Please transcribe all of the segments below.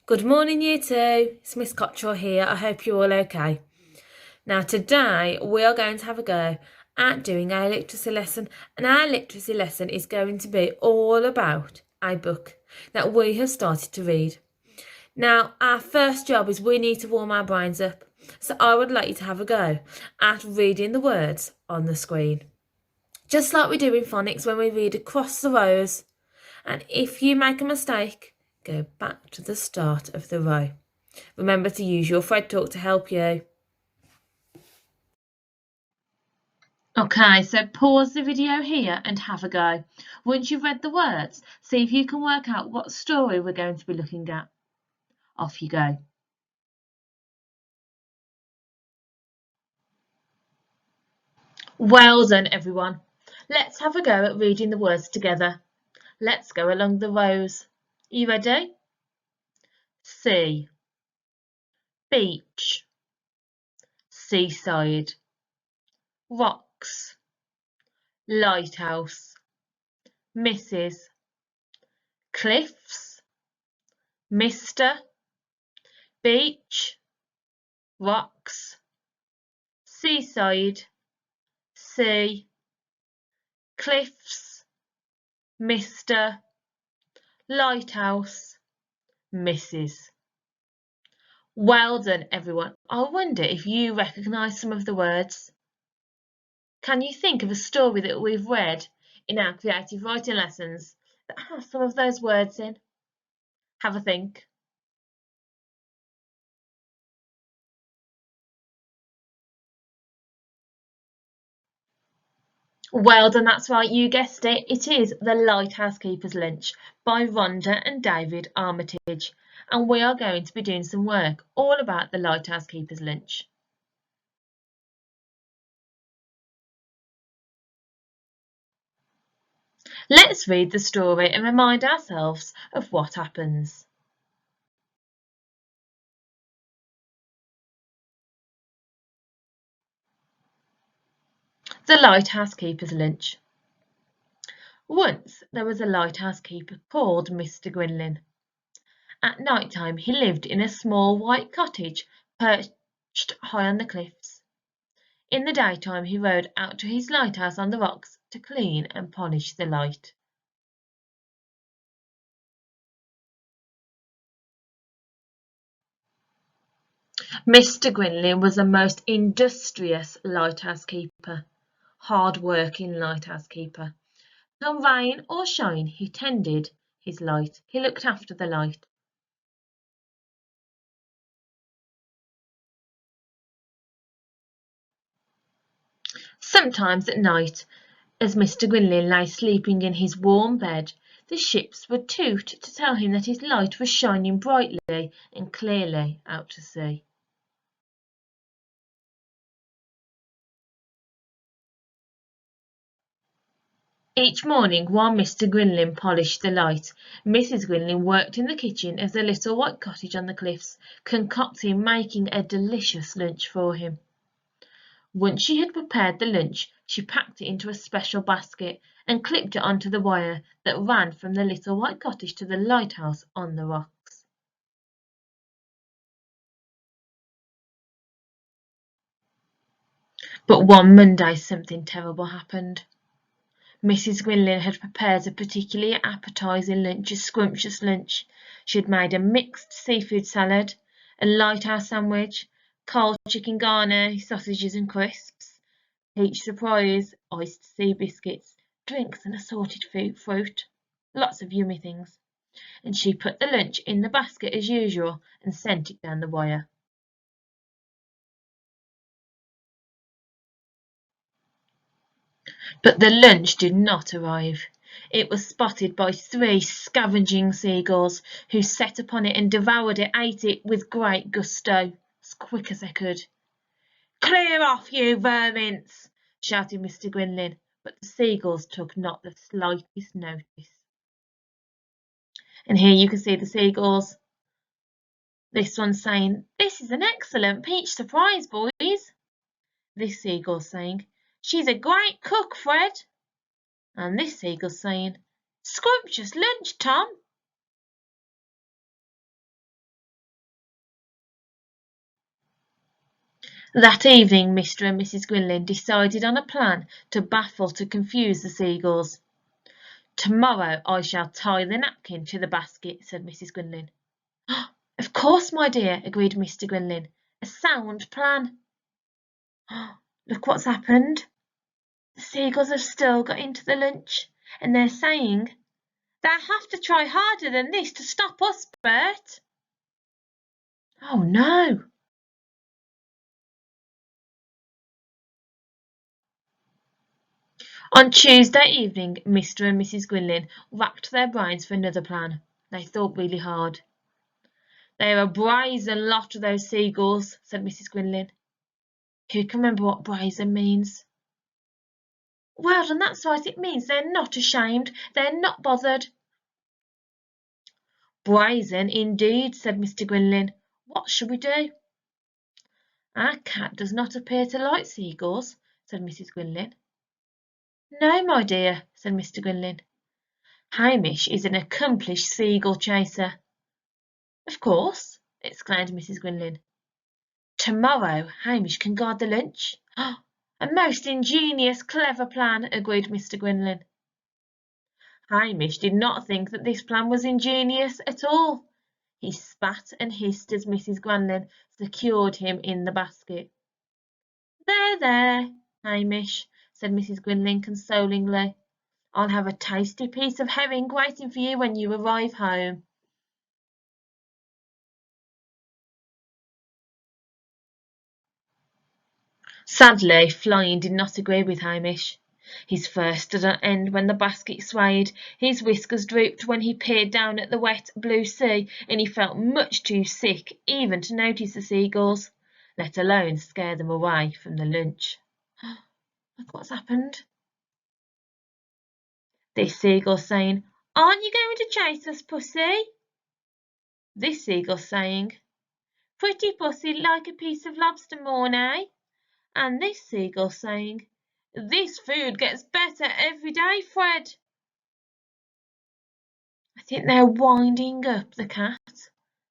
Good morning, you two. It's Miss Cotterill here. I hope you're all okay. Now, today we are going to have a go at doing our literacy lesson, and our literacy lesson is going to be all about a book that we have started to read. Now, our first job is we need to warm our brains up, so I would like you to have a go at reading the words on the screen. Just like we do in phonics when we read across the rows, and if you make a mistake, go back to the start of the row. Remember to use your Fred Talk to help you. Okay, so pause the video here and have a go. Once you've read the words, see if you can work out what story we're going to be looking at. Off you go. Well done, everyone. Let's have a go at reading the words together. Let's go along the rows. Are you ready? Sea, beach, seaside, rocks, lighthouse, Mrs, cliffs, Mr, beach, rocks, seaside, sea, cliffs, Mr, lighthouse, Mrs. Well done, everyone. I wonder if you recognise some of the words. Can you think of a story that we've read in our creative writing lessons that has some of those words in? Have a think. Well done, that's right, you guessed it. It is The Lighthouse Keeper's Lunch by Rhonda and David Armitage. And we are going to be doing some work all about the Lighthouse Keeper's Lunch. Let's read the story and remind ourselves of what happens. The Lighthouse Keeper's Lunch. Once there was a lighthouse keeper called Mr. Gwynlin. At night time he lived in a small white cottage perched high on the cliffs. In the daytime he rowed out to his lighthouse on the rocks to clean and polish the light. Mr. Gwynlin was a most industrious lighthouse keeper, hard-working lighthouse keeper. Come rain or shine, he tended his light. He looked after the light. Sometimes at night, as Mr. Gwynlin lay sleeping in his warm bed, the ships would toot to tell him that his light was shining brightly and clearly out to sea. Each morning, while Mr. Gwynlin polished the light, Mrs. Gwynlin worked in the kitchen of the little white cottage on the cliffs, concocting making a delicious lunch for him. Once she had prepared the lunch, she packed it into a special basket and clipped it onto the wire that ran from the little white cottage to the lighthouse on the rocks. But one Monday something terrible happened. Mrs. Gwynlin had prepared a particularly appetising lunch, a scrumptious lunch. She had made a mixed seafood salad, a lighthouse sandwich, cold chicken garni, sausages and crisps, peach surprise, iced sea biscuits, drinks and assorted fruit. Lots of yummy things. And she put the lunch in the basket as usual and sent it down the wire. But the lunch did not arrive. It was spotted by 3 scavenging seagulls, who set upon it and devoured it, ate it with great gusto, as quick as they could. "Clear off, you vermins!" shouted Mr. Gwynlin, but the seagulls took not the slightest notice. And here you can see the seagulls. This one's saying, "This is an excellent peach surprise, boys." This seagull saying, "She's a great cook, Fred." And this seagull saying, "Scrumptious lunch, Tom." That evening Mr. and Mrs. Grinling decided on a plan to confuse the seagulls. "Tomorrow I shall tie the napkin to the basket," said Mrs. Grinling. "Of course, my dear," agreed Mr. Grinling. "A sound plan." "Look what's happened. The seagulls have still got into the lunch, and they're saying, 'They'll have to try harder than this to stop us, Bert.'" "Oh no." On Tuesday evening Mr. and Mrs. Grinling racked their brains for another plan. They thought really hard. "They're a brazen lot, those seagulls," said Mrs. Grinling. Who can remember what brazen means? "Well done, that's right, it means they're not ashamed, they're not bothered." "Brazen indeed," said Mr. Grinling. "What shall we do?" "Our cat does not appear to like seagulls," said Mrs. Grinling. "No, my dear," said Mr. Grinling. "Hamish is an accomplished seagull chaser." "Of course," exclaimed Mrs. Grinling. "Tomorrow Hamish can guard the lunch." "A most ingenious, clever plan," agreed Mr. Grinling. Hamish did not think that this plan was ingenious at all. He spat and hissed as Mrs. Grinling secured him in the basket. "There, there, Hamish," said Mrs. Grinling consolingly. "I'll have a tasty piece of herring waiting for you when you arrive home." Sadly, Flying did not agree with Hamish. His fur stood on end when the basket swayed, his whiskers drooped when he peered down at the wet blue sea, and he felt much too sick even to notice the seagulls, let alone scare them away from the lunch. Look what's happened. This seagull saying, "Aren't you going to chase us, Pussy?" This seagull saying, "Pretty pussy like a piece of lobster, Mornay." And this seagull saying, "This food gets better every day, Fred." I think they're winding up the cat.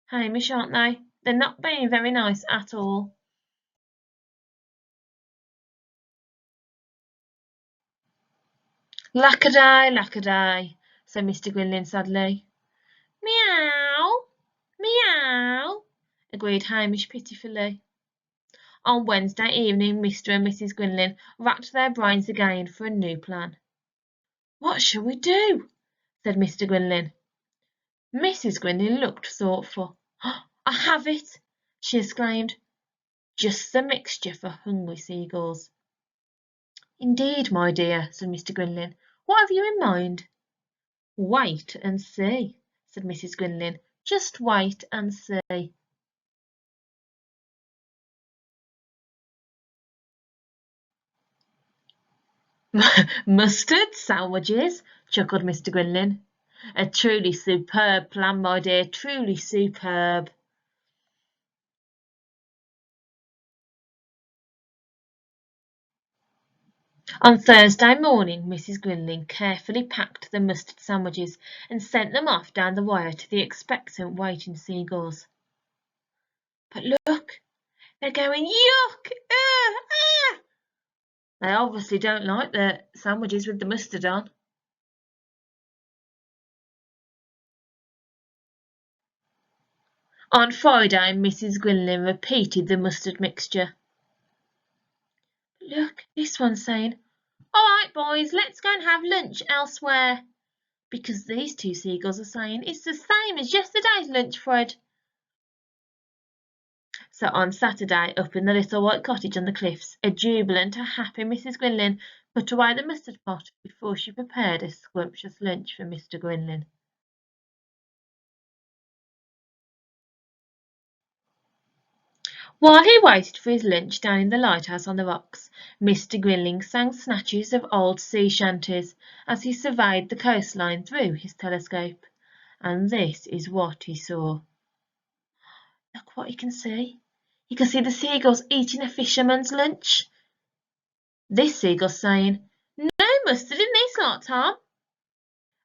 Hamish, aren't they? They're not being very nice at all. "Lackaday, lackaday," said Mr. Grinling sadly. "Meow, meow," agreed Hamish pitifully. On Wednesday evening Mr. and Mrs. Grinling racked their brains again for a new plan. "What shall we do?" said Mr. Grinling. Mrs. Grinling looked thoughtful. "I have it!" she exclaimed. "Just the mixture for hungry seagulls." "Indeed, my dear," said Mr. Grinling. "What have you in mind?" "Wait and see," said Mrs. Grinling. "Just wait and see." "Mustard sandwiches," chuckled Mr. Grinling. "A truly superb plan, my dear, truly superb." On Thursday morning Mrs. Grinling carefully packed the mustard sandwiches and sent them off down the wire to the expectant waiting seagulls. "But look, they're going yuck! Ah! They obviously don't like the sandwiches with the mustard on." On Friday Mrs. Grinling repeated the mustard mixture. "Look, this one's saying, 'All right, boys, let's go and have lunch elsewhere,' because these two seagulls are saying, 'It's the same as yesterday's lunch, Fred.'" So on Saturday, up in the little white cottage on the cliffs, a jubilant, a happy Mrs. Grinling put away the mustard pot before she prepared a scrumptious lunch for Mr. Grinling. While he waited for his lunch down in the lighthouse on the rocks, Mr. Grinling sang snatches of old sea shanties as he surveyed the coastline through his telescope. And this is what he saw. Look what he can see. He can see the seagulls eating a fisherman's lunch. This seagull saying, "No mustard in this lot, Tom."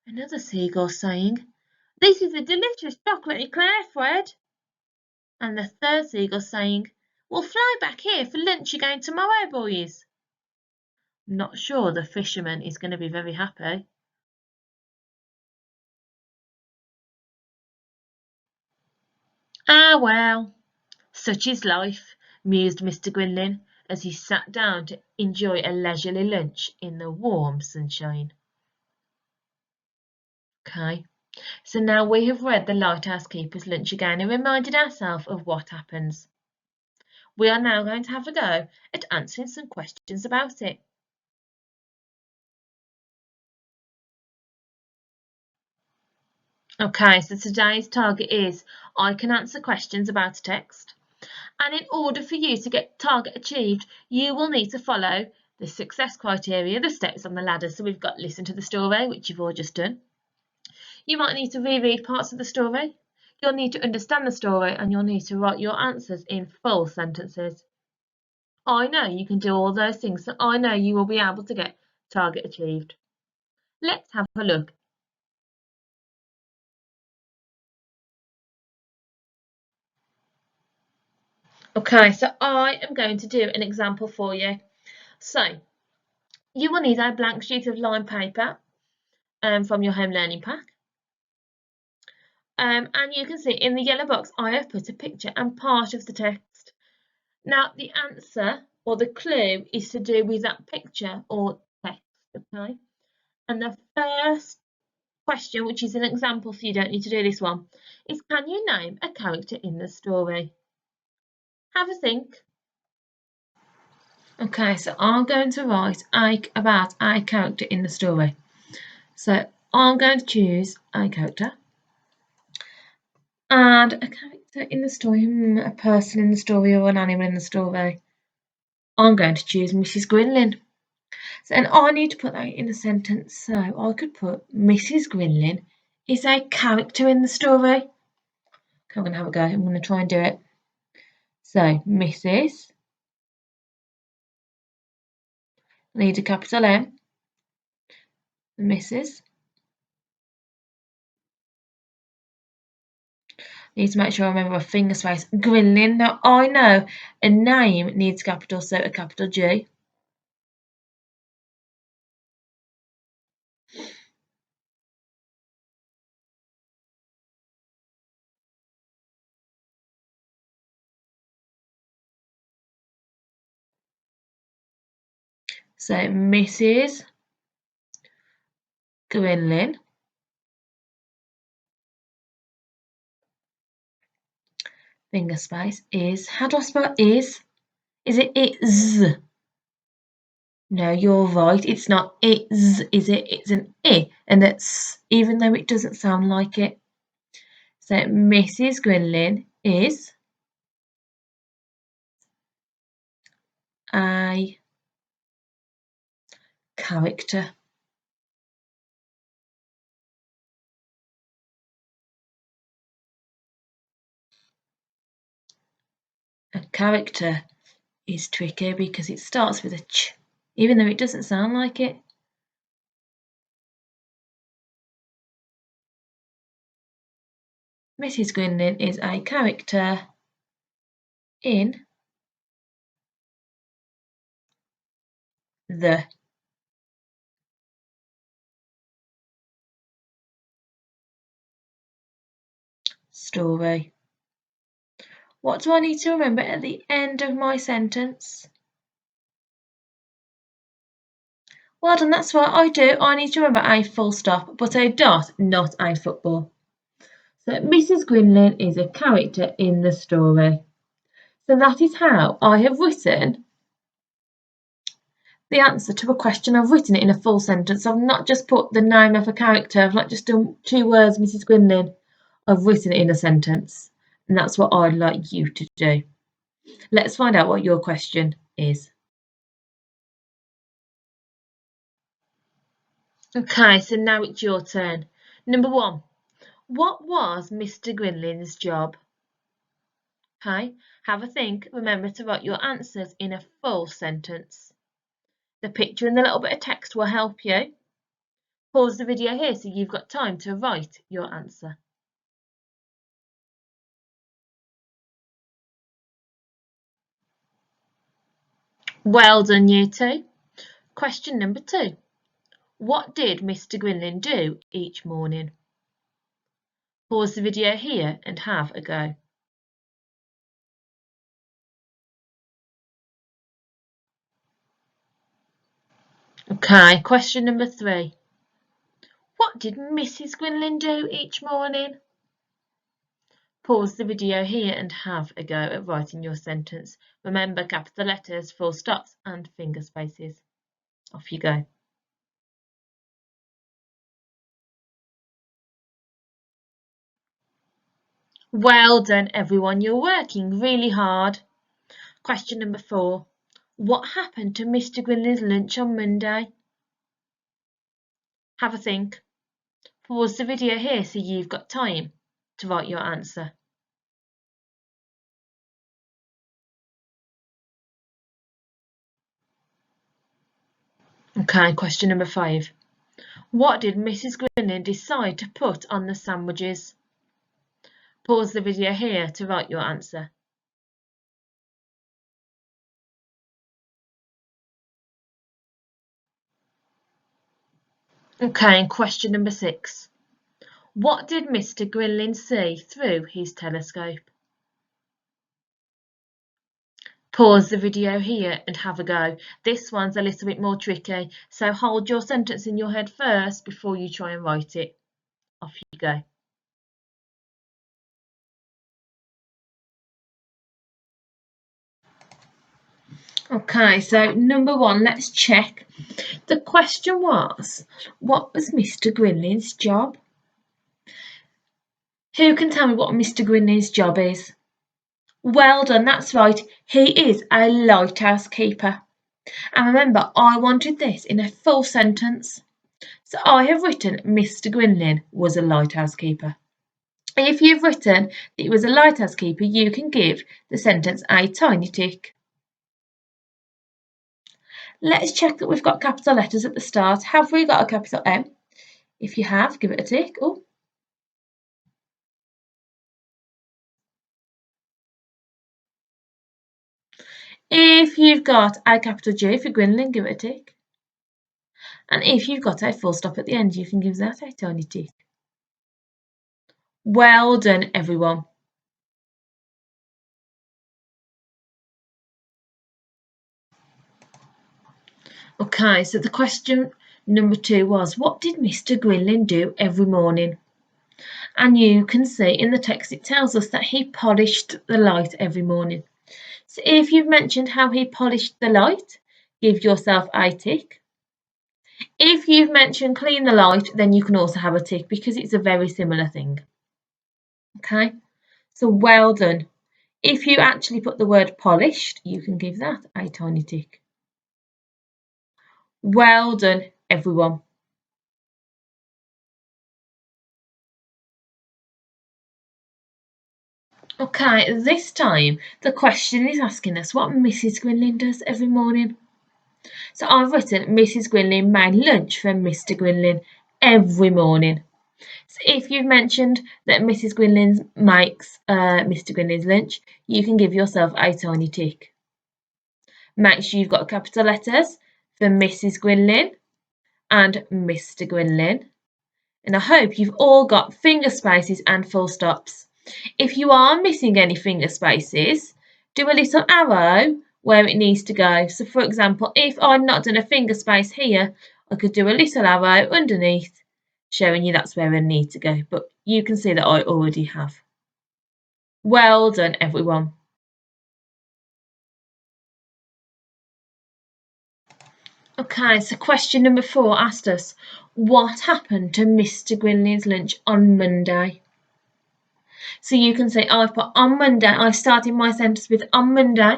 Another seagull saying, "This is a delicious chocolate eclair, Fred." And the third seagull saying, We'll fly back here for lunch again tomorrow, boys. Not sure the fisherman is going to be very happy. Ah, well, such is life, mused Mr. Grinling as he sat down to enjoy a leisurely lunch in the warm sunshine. Okay, so now we have read the Lighthouse Keeper's Lunch again and reminded ourselves of what happens. We are now going to have a go at answering some questions about it. Okay, so today's target is I can answer questions about a text. And in order for you to get target achieved, you will need to follow the success criteria, the steps on the ladder. So we've got listen to the story, which you've all just done. You might need to reread parts of the story. You'll need to understand the story and you'll need to write your answers in full sentences. I know you can do all those things, so I know you will be able to get target achieved. Let's have a look. Okay, so I am going to do an example for you. So, you will need a blank sheet of lined paper from your home learning pack. And you can see in the yellow box I have put a picture and part of the text. Now the answer or the clue is to do with that picture or text, okay? And the first question, which is an example, so you don't need to do this one, is can you name a character in the story? Have a think. Okay, so I'm going to write about a character in the story. So I'm going to choose a character. And a character in the story, a person in the story or an animal in the story. I'm going to choose Mrs. Grinling. So, and I need to put that in a sentence. So I could put Mrs. Grinling is a character in the story. Okay, I'm going to have a go. I'm going to try and do it. So Mrs. I need a capital M. Mrs. Need to make sure I remember a finger space. Grinling. Now I know a name needs capital, so a capital G. So Mrs. Grinling. Finger space is. How do I spell is? Is it is? No, you're right. It's not is it? It's an I, and that's even though it doesn't sound like it. So Mrs. Grinling is a character. A character is tricky because it starts with a ch, even though it doesn't sound like it. Mrs. Grinling is a character in the story. What do I need to remember at the end of my sentence? Well done, that's what I do. I need to remember a full stop, but a dot, not a football. So Mrs. Grinling is a character in the story. So that is how I have written the answer to a question. I've written it in a full sentence. I've not just put the name of a character. I've not just done 2 words, Mrs. Grinling. I've written it in a sentence. And that's what I'd like you to do. Let's find out what your question is. Okay, so now it's your turn. Number 1. What was Mr. Grinling's job? Okay, have a think. Remember to write your answers in a full sentence. The picture and the little bit of text will help you. Pause the video here so you've got time to write your answer. Well done, Year 2. Question number 2. What did Mr. Gwynlyn do each morning? Pause the video here and have a go. Okay, question number 3. What did Mrs. Gwynlyn do each morning? Pause the video here and have a go at writing your sentence. Remember capital letters, full stops and finger spaces. Off you go. Well done, everyone. You're working really hard. Question number 4. What happened to Mr. Gwynlyn's lunch on Monday? Have a think. Pause the video here so you've got time to write your answer. Okay, question number 5. What did Mrs. Gwynlyn decide to put on the sandwiches? Pause the video here to write your answer. Okay, question number 6. What did Mr. Gwynlyn see through his telescope? Pause the video here and have a go. This one's a little bit more tricky, so hold your sentence in your head first before you try and write it. Off you go. Okay, so number 1, let's check. The question was, what was Mr. Gwynlyn's job? Who can tell me what Mr. Gwynlyn's job is? Well done, that's right. He is a lighthouse keeper. And remember, I wanted this in a full sentence. So I have written Mr. Gwynlyn was a lighthouse keeper. If you've written that he was a lighthouse keeper, you can give the sentence a tiny tick. Let's check that we've got capital letters at the start. Have we got a capital M? If you have, give it a tick. Oh. If you've got a capital G for Gwynlyn, give it a tick. And if you've got a full stop at the end, you can give that a tiny tick. Well done, everyone. Okay, so the question number 2 was, what did Mr. Gwynlyn do every morning? And you can see in the text it tells us that he polished the light every morning. So if you've mentioned how he polished the light, give yourself a tick. If you've mentioned clean the light, then you can also have a tick because it's a very similar thing. Okay, so well done. If you actually put the word polished, you can give that a tiny tick. Well done, everyone. Okay, this time the question is asking us what Mrs. Gwynlyn does every morning. So I've written Mrs. Gwynlyn made lunch for Mr. Gwynlyn every morning. So if you've mentioned that Mrs. Gwynlyn makes Mr. Gwynlyn's lunch, you can give yourself a tiny tick. Make sure you've got capital letters for Mrs. Gwynlyn and Mr. Gwynlyn. And I hope you've all got finger spaces and full stops. If you are missing any finger spaces, do a little arrow where it needs to go. So for example, if I'd not done a finger space here, I could do a little arrow underneath, showing you that's where I need to go. But you can see that I already have. Well done, everyone. Okay, so question number 4 asked us, what happened to Mr. Gwynlyn's lunch on Monday? So you can say, I've put on Monday, I've started my sentence with on Monday,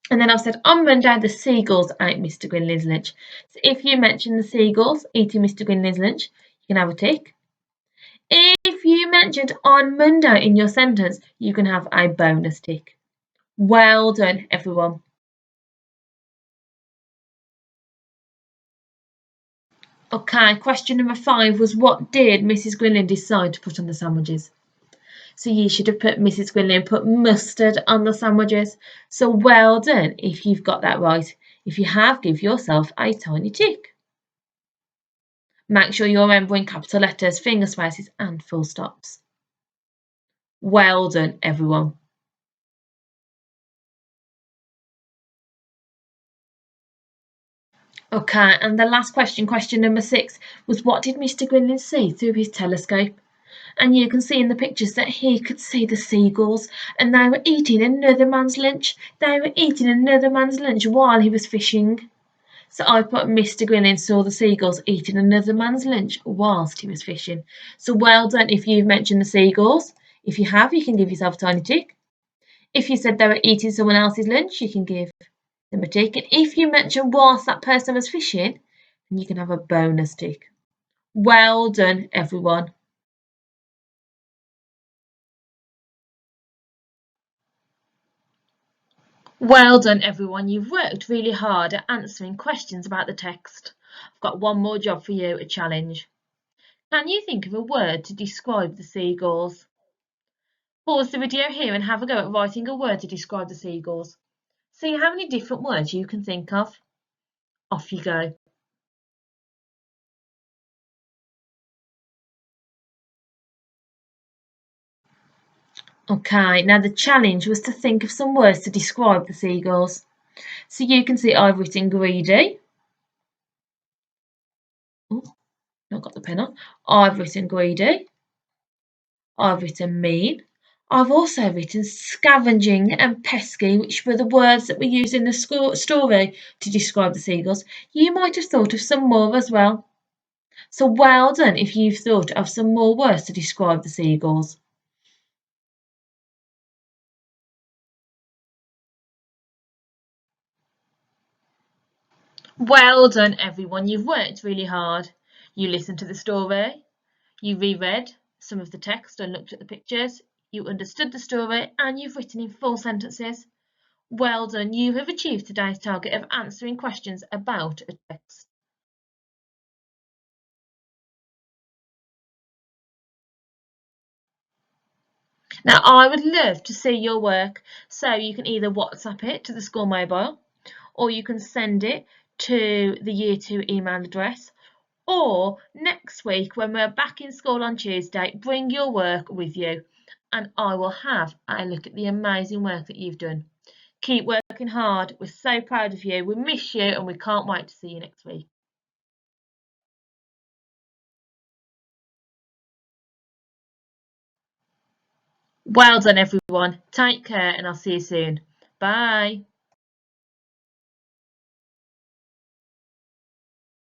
and then I've said on Monday the seagulls ate Mr. Gwynlyn's lunch. So if you mention the seagulls eating Mr. Gwynlyn's lunch, you can have a tick. If you mentioned on Monday in your sentence, you can have a bonus tick. Well done, everyone. Okay, question number 5 was, what did Mrs. Gwynlyn decide to put on the sandwiches? So you should have put Mrs. Gwynlyn put mustard on the sandwiches. So well done if you've got that right. If you have, give yourself a tiny tick. Make sure you're remembering capital letters, finger spaces and full stops. Well done, everyone. Okay, and the last question, question number 6, was what did Mr. Grinling see through his telescope? And you can see in the pictures that he could see the seagulls, and they were eating another man's lunch. They were eating another man's lunch while he was fishing. So I put Mr. Grinling saw the seagulls eating another man's lunch whilst he was fishing. So well done if you've mentioned the seagulls. If you have, you can give yourself a tiny tick. If you said they were eating someone else's lunch, you can give them a tick. And if you mentioned whilst that person was fishing, then you can have a bonus tick. Well done, everyone. Well done, everyone. You've worked really hard at answering questions about the text. I've got one more job for you, a challenge. Can you think of a word to describe the seagulls? Pause the video here and have a go at writing a word to describe the seagulls. See how many different words you can think of. Off you go. Okay, now the challenge was to think of some words to describe the seagulls. So you can see I've written greedy. Oh, not got the pen on. I've written greedy. I've written mean. I've also written scavenging and pesky, which were the words that we used in the story to describe the seagulls. You might have thought of some more as well. So well done if you've thought of some more words to describe the seagulls. Well done, everyone. You've worked really hard. You listened to the story, you reread some of the text and looked at the pictures, you understood the story, and you've written in full sentences. Well done. You have achieved today's target of answering questions about a text. Now, I would love to see your work, so you can either WhatsApp it to the school mobile, or you can send it to the Year 2 email address, or next week when we're back in school on Tuesday, bring your work with you and I will have a look at the amazing work that you've done. Keep working hard. We're so proud of you. We miss you and we can't wait to see you next week. Well done, everyone. Take care and I'll see you soon. Bye.